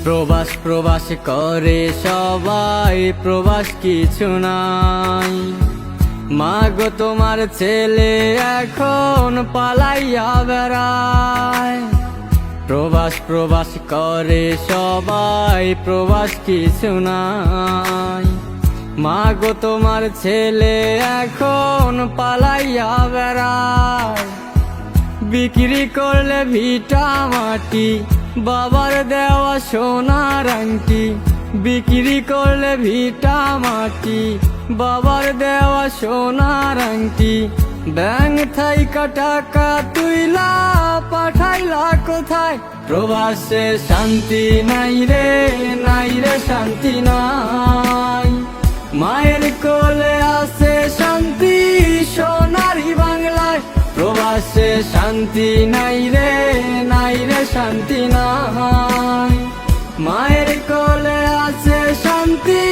প্রবাস প্রবাস করে সবাই, প্রবাস কিছু নাই। মাগো তোমার ছেলে এখন পালাইয়া বেড়ায়। প্রবাস প্রবাস করে সবাই, প্রবাস কিছু নাই। মাগো তোমার ছেলে এখন পালাইয়া বেড়ায়। বিক্রি করলে ভিটা মাটি, বাবার দেওয়া সোনার আংটি। বিক্রি করলে ভিটা মাটি, বাবার দেওয়া সোনার আংটি। ব্যাংক থাইকা টাকা তুইলা পাঠাইলা কোথায়? প্রবাসে শান্তি নাই রে, নাই রে শান্তি নাই। মায়ের কোলে আছে শান্তি সোনারি বাংলায়। প্রবাসে শান্তি নাই রে, নাই রে শান্তি নাই। মায়ের কোলে আছে শান্তি